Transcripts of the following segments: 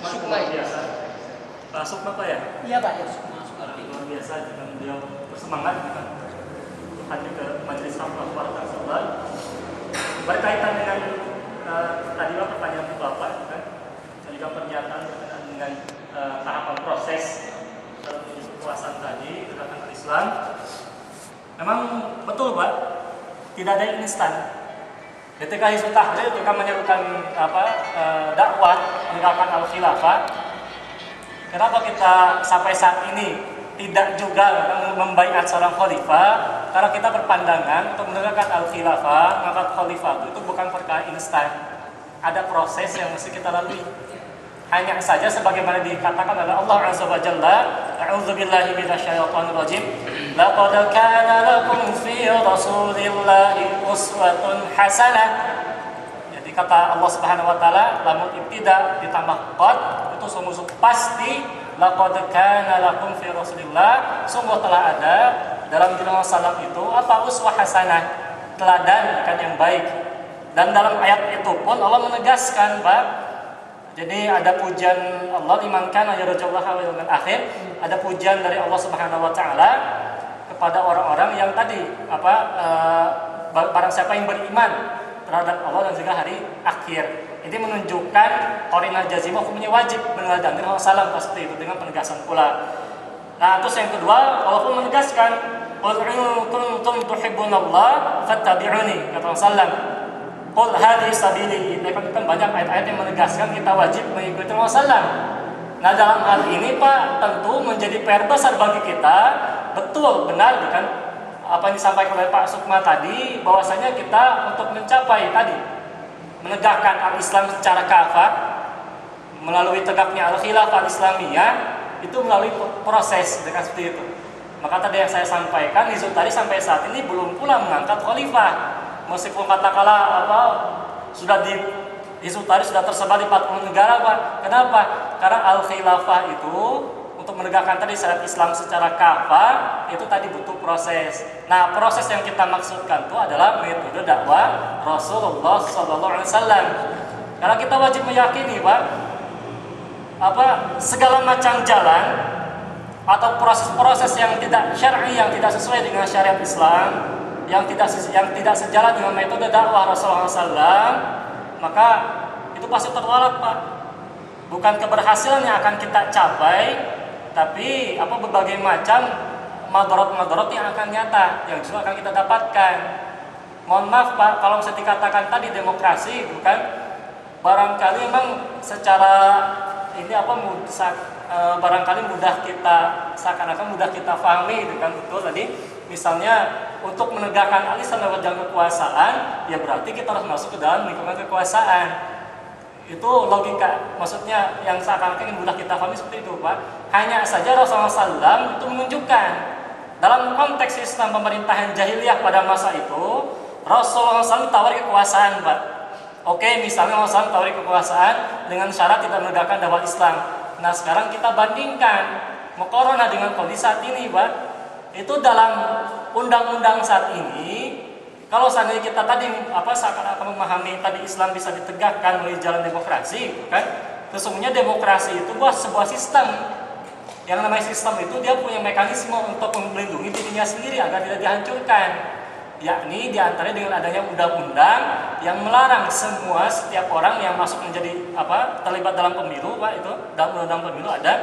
Sukma luar ya? biasa. Pak Sukma Pak ya? Iya Pak, ya Sukma. Luar biasa dengan beliau bersemangat dengan hadir ke majelis Al-Quran Rasulullah. Berkaitan dengan tadi pertanyaan Bapak kan, dan juga pernyataan berkaitan dengan tahapan proses dalam menuju kekuasaan tadi gerakan Islam. Memang betul Pak, tidak ada yang instan. Ketika Hizbut Tahrir ketika menyerukan dakwah menegakkan al-khilafah, kenapa kita sampai saat ini tidak juga membaiat seorang khalifah? Karena kita berpandangan untuk menegakkan al-khilafah, mengangkat khalifah itu bukan perkara instan. Ada proses yang mesti kita lalui. Hanya saja sebagaimana dikatakan oleh Allah Azza wa Jalla, a'udzubillahi minasyaitonir rajim, laqad kana lakum fi rasulillahi uswatun hasanah. Jadi kata Allah Subhanahu wa taala, lamun ibtida ditambah qad itu sungguh pasti, laqad kana lakum fi rasulillah, sungguh telah ada dalam diri Rasulullah itu apa uswah hasanah, teladan kan yang baik. Dan dalam ayat itu pun Allah menegaskan, Pak. Jadi ada pujian Allah liman kana yarjullaha wal yawmil akhir, ada pujian dari Allah Subhanahu wa taala kepada orang-orang yang tadi barang siapa yang beriman terhadap Allah dan juga hari akhir. Ini menunjukkan qarinah jazimah hukumnya wajib meneladani Rasulullah pasti itu dengan penegasan pula. Nah, terus yang kedua, Allah pun menegaskan, qul in kuntum tuhibbunallaha fattabi'uni, kata Rasulullah. Qul hadhihi sabili, kan banyak ayat-ayat yang menegaskan kita wajib mengikuti Rasulullah. Nah, dalam hal ini Pak, tentu menjadi PR besar bagi kita. Betul, benar bukan apa yang disampaikan oleh Pak Sukma tadi, bahwasanya kita untuk mencapai tadi menegakkan al-Islam secara kafah melalui tegaknya al-khilafah al-islamiyah itu melalui proses dengan seperti itu. Maka tadi yang saya sampaikan, Hizbut Tahrir sampai saat ini belum pula mengangkat khalifah. Meskipun katakanlah Hizbut Tahrir sudah tersebar di 40 negara, Pak. Kenapa? Karena al-khilafah itu untuk menegakkan tadi syariat Islam secara kafah itu tadi butuh proses. Nah, proses yang kita maksudkan itu adalah metode dakwah Rasulullah SAW. Karena kita wajib meyakini, Pak, segala macam jalan atau proses-proses yang tidak syar'i, yang tidak sesuai dengan syariat Islam, yang tidak sejalan dengan metode dakwah Rasulullah SAW, maka itu pasti tertolak, Pak. Bukan keberhasilan yang akan kita capai, tapi berbagai macam madarat-madarat yang akan nyata, yang justru akan kita dapatkan. Mohon maaf Pak, kalau bisa dikatakan tadi demokrasi, bukan barangkali memang secara ini barangkali mudah kita seakan-akan mudah kita pahami, itu kan betul tadi. Misalnya untuk menegakkan al-Islam lewat jalan kekuasaan, ya berarti kita harus masuk ke dalam lingkungan kekuasaan. Itu logika, maksudnya yang seakan-akan mudah kita pahami seperti itu, Pak. Hanya saja Rasulullah SAW itu menunjukkan dalam konteks Islam pemerintahan jahiliyah pada masa itu, Rasulullah SAW tawari kekuasaan, Pak. Oke, misalnya Rasulullah tawari kekuasaan dengan syarat tidak menegakkan dakwah Islam. Nah, sekarang kita bandingkan muqaranah dengan kondisi saat ini, Pak. Itu dalam undang-undang saat ini, kalau seandainya kita tadi seakan-akan memahami tadi Islam bisa ditegakkan melalui jalan demokrasi, kan? Sesungguhnya demokrasi itu sebuah sistem. Yang namanya sistem itu dia punya mekanisme untuk melindungi dirinya sendiri agar tidak dihancurkan. Yakni diantaranya dengan adanya undang-undang yang melarang setiap orang yang masuk menjadi terlibat dalam pemilu, Pak, itu dalam undang-undang pemilu ada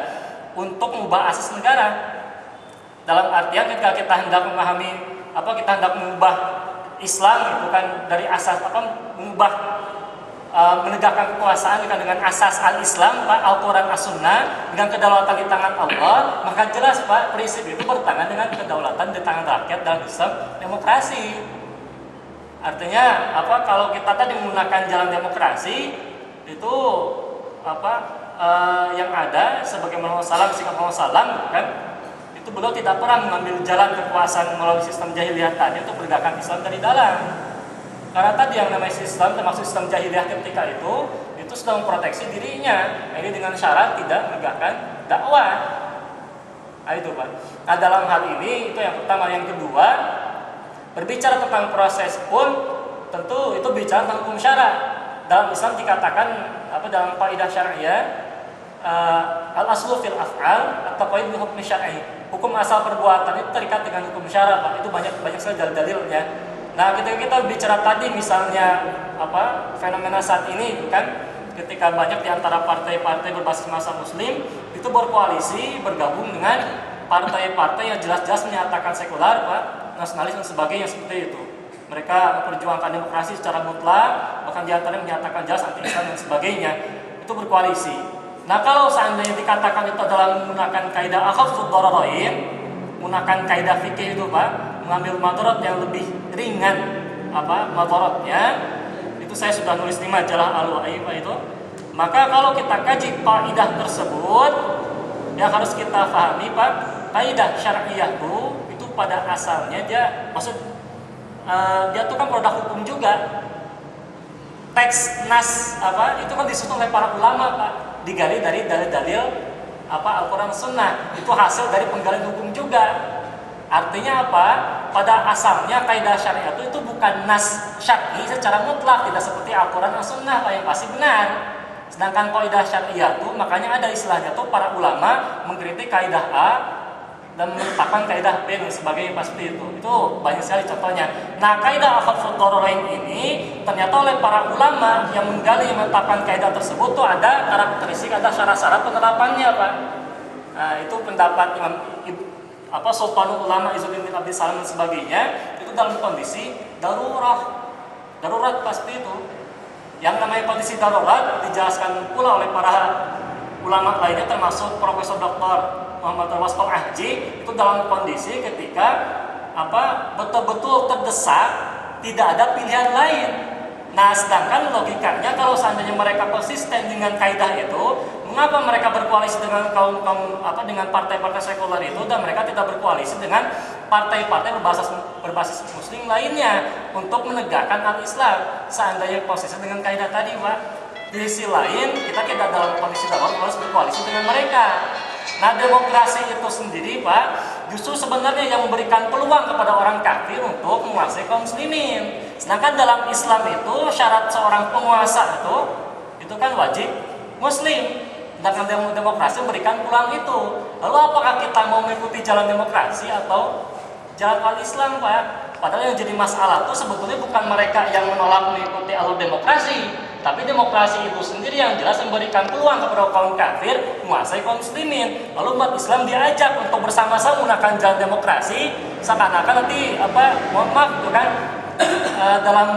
untuk mengubah asas negara. Dalam artian ketika kita hendak memahami kita hendak mengubah Islam itu kan dari asas mengubah menegakkan kekuasaan dengan asas al-Islam, Pak, Al-Quran As-Sunnah dengan kedaulatan di tangan Allah, maka jelas Pak prinsip itu bertentangan dengan kedaulatan di tangan rakyat dalam Islam demokrasi. Artinya kalau kita tadi menggunakan jalan demokrasi itu yang ada sebagaimana Rasulullah sikap Rasulullah kan, itu beliau tidak pernah mengambil jalan kekuasaan melalui sistem jahiliyah tadi untuk menegakkan Islam dari dalam. Karena tadi yang namanya sistem termasuk sistem jahiliyah ketika itu sudah memproteksi dirinya. Ini dengan syarat tidak menegakkan dakwah. Nah, itu Pak. Nah, dalam hal ini itu yang pertama. Yang kedua, berbicara tentang proses pun tentu itu bicara tentang hukum syara. Dalam Islam dikatakan dalam kaidah syariah al-aslu fil af'al at-taqayyud bi hukmi syar'i. Hukum asal perbuatan itu terikat dengan hukum syara, Pak. Itu banyak sekali dalil-dalilnya. Nah, ketika kita bicara tadi misalnya fenomena saat ini kan, ketika banyak di antara partai-partai berbasis massa muslim itu berkoalisi bergabung dengan partai-partai yang jelas-jelas menyatakan sekular, Pak, nasionalis dan sebagainya seperti itu. Mereka memperjuangkan demokrasi secara mutlak, bahkan di antaranya menyatakan jelas anti-Islam dan sebagainya. Itu berkoalisi. Nah, kalau seandainya dikatakan itu adalah menggunakan kaidah akhafud dhararain, menggunakan kaidah fikih itu, Pak, mengambil madarat yang lebih ringan madaratnya, itu saya sudah nulis di majalah Al-Wa'i, Pak, itu. Maka kalau kita kaji kaidah tersebut, yang harus kita pahami, Pak, kaidah syar'iyah itu pada asalnya dia dia tuh kan produk hukum juga. Teks nas itu kan disusun oleh para ulama, Pak, digali dari dalil-dalil Al-Quran Sunnah. Itu hasil dari penggalian hukum juga. Artinya apa? Pada asalnya kaidah syariat itu bukan nas syar'i secara mutlak, tidak seperti Al-Quran dan Sunnah, Pak, yang pasti benar. Sedangkan kaidah syariat itu makanya ada istilahnya tuh para ulama mengkritik kaidah A dan menetapkan kaidah B dan sebagainya pasti itu. Itu banyak sekali contohnya. Nah, kaidah akhafud dhararain ini ternyata oleh para ulama yang menggali menetapkan kaidah tersebut tuh ada karakteristik, ada syarat-syarat penerapannya, Pak. Nah, itu pendapat Imam Sultanul Ulama Izzuddin bin Abdus Salam dan sebagainya, itu dalam kondisi darurat pasti itu. Yang namanya kondisi darurat dijelaskan pula oleh para ulama lainnya termasuk Profesor Dr. Muhammad Al-Wasqal Ahji, itu dalam kondisi ketika betul-betul terdesak, tidak ada pilihan lain. Nah, sedangkan logikanya kalau seandainya mereka konsisten dengan kaidah itu, mengapa mereka berkoalisi dengan dengan partai-partai sekuler itu dan mereka tidak berkoalisi dengan partai-partai berbasis muslim lainnya untuk menegakkan al-Islam? Seandainya konsisten dengan kaidah tadi, Pak. Di sisi lain, kita tidak dalam kondisi darurat harus berkoalisi dengan mereka. Nah, demokrasi itu sendiri, Pak, justru sebenarnya yang memberikan peluang kepada orang kafir untuk menguasai kaum muslimin. Sedangkan dalam Islam itu syarat seorang penguasa itu kan wajib muslim. Sedangkan demokrasi memberikan peluang itu. Lalu apakah kita mau mengikuti jalan demokrasi atau jalan al-Islam, Pak? Padahal yang jadi masalah itu sebetulnya bukan mereka yang menolak mengikuti alur demokrasi, tapi demokrasi itu sendiri yang jelas memberikan peluang kepada kaum kafir menguasai kaum muslimin. Lalu umat Islam diajak untuk bersama-sama menggunakan jalan demokrasi, seakan-akan nanti dalam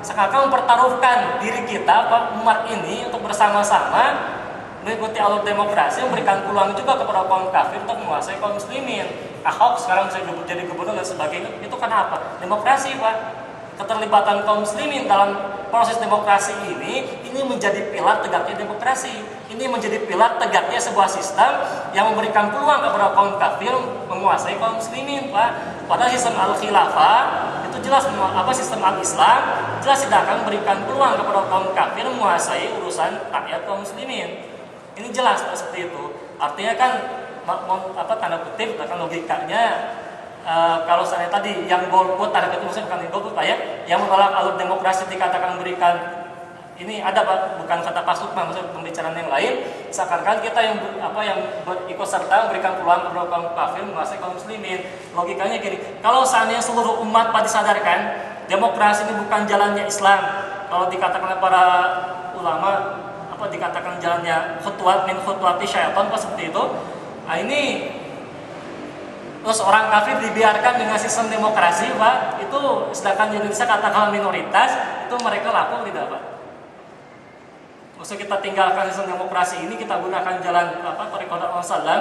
seakan-akan mempertaruhkan diri kita, umat ini, untuk bersama-sama mengikuti alur demokrasi, memberikan peluang juga kepada kaum kafir untuk menguasai kaum muslimin. Ahok sekarang bisa jadi gubernur dan sebagainya. Itu karena apa? Demokrasi, Pak. Keterlibatan kaum muslimin dalam proses demokrasi ini menjadi pilar tegaknya demokrasi. Ini menjadi pilar tegaknya sebuah sistem yang memberikan peluang kepada kaum kafir menguasai kaum muslimin, Pak. Pada sistem al-khilafah itu jelas sistem al-Islam jelas tidak akan memberikan peluang kepada kaum kafir menguasai urusan rakyat kaum muslimin. Ini jelas seperti itu. Artinya kan tanda kutip bahkan logikanya kalau saya tadi yang golput tanda kutip maksudnya bukan golput, Pak, ya, yang menolak alur demokrasi dikatakan memberikan ini ada, Pak, bukan kata Pak Sukma, maksudnya pembicaraan yang lain, seakan-akan kita yang ikut serta memberikan peluang kepada kaum kafir menguasai kaum muslimin. Logikanya gini, kalau seandainya seluruh umat Pak disadarkan demokrasi ini bukan jalannya Islam, kalau dikatakan para ulama dikatakan jalannya khutwat min khutwati syaitan, Pak, seperti itu. Nah, ini terus orang kafir dibiarkan dengan sistem demokrasi, Pak, itu sedangkan di Indonesia katakanlah minoritas, itu mereka laku tidak, Pak? Maksud kita tinggalkan sistem demokrasi ini, kita gunakan jalan Thariqatul Wasallam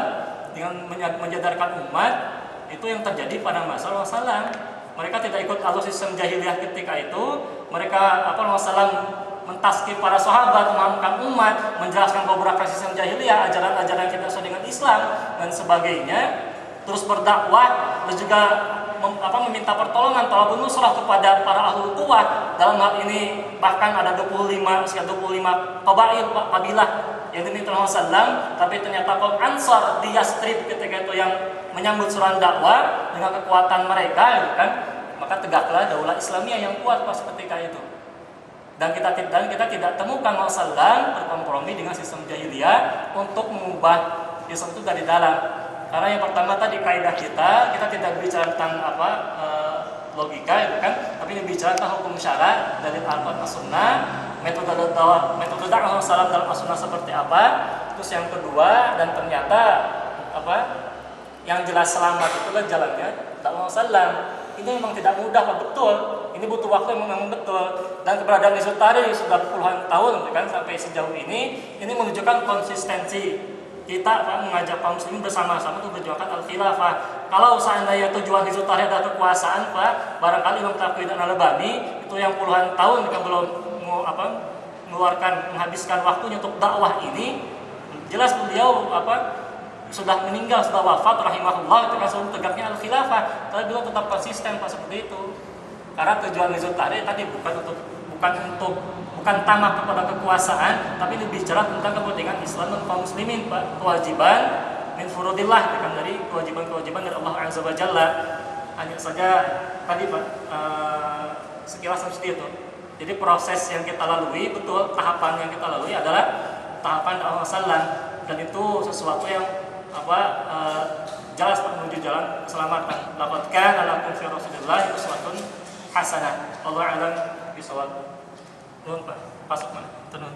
dengan menjadarkan umat, itu yang terjadi pada masa Rasulullah. Mereka tidak ikut alur sistem jahiliyah ketika itu. Mereka Rasulullah mentazkir para sahabat, memahamkan umat, menjelaskan beberapa sistem jahiliyah, ajaran-ajaran kita sesuai dengan Islam dan sebagainya. Terus berdakwah dan juga meminta pertolongan talabun nusrah kepada para ahlul quwwah. Dalam hal ini bahkan ada 25 kabilah yang diminta Rasulullah, tapi ternyata kaum Ansar di Yastrib ketika itu yang menyambut surat dakwah dengan kekuatan mereka, kan? Maka tegaklah daulah Islamiyah yang kuat pas ketika itu. Dan kita tidak temukan Rasulullah berkompromi dengan sistem jahiliyah untuk mengubah Islam itu dari dalam. Karena yang pertama tadi kaidah kita tidak bicara tentang logika itu kan, tapi ini bicara tentang hukum syara dari Al-Quran As-Sunnah, metode dakwah Rasulullah dalam As-Sunnah seperti apa. Terus yang kedua, dan ternyata yang jelas selamat itu kan jalannya dakwah Rasulullah. Ini memang tidak mudah, Pak, betul. Ini butuh waktu yang memang betul. Dan keberadaan Hizbut Tahrir sudah puluhan tahun kan sampai sejauh ini menunjukkan konsistensi kita mengajak kaum muslimin bersama-sama untuk berjuangkan al-khilafah. Kalau seandainya tujuan Hizbut Tahrir adalah kekuasaan, Pak, barangkali Imam Taqiyuddin Al-Albani itu yang puluhan tahun mereka belum menghabiskan waktunya untuk dakwah ini, jelas beliau sudah meninggal, sudah wafat rahimahullah, itu kan sebelum tegaknya al-khilafah. Tapi beliau tetap konsisten, Pak, seperti itu. Karena tujuan Hizbut Tahrir tadi bukan tamak kepada kekuasaan, tapi ini bicara tentang kepentingan Islam dan kaum muslimin, Pak. Kewajiban min furudillah, bukan dari kewajiban dari Allah Azza wa Jalla. Hanya saja tadi, Pak, sekilas seperti itu. Jadi proses yang kita lalui, betul, tahapan yang kita lalui adalah tahapan dakwah salam, dan itu sesuatu yang jelas menuju jalan keselamatan. Laqad kana lakum fi Rasulillah uswatun hasanah. Wallahu a'lam bishawab. Nuhun, Pak. Pasuk mana? Tenun.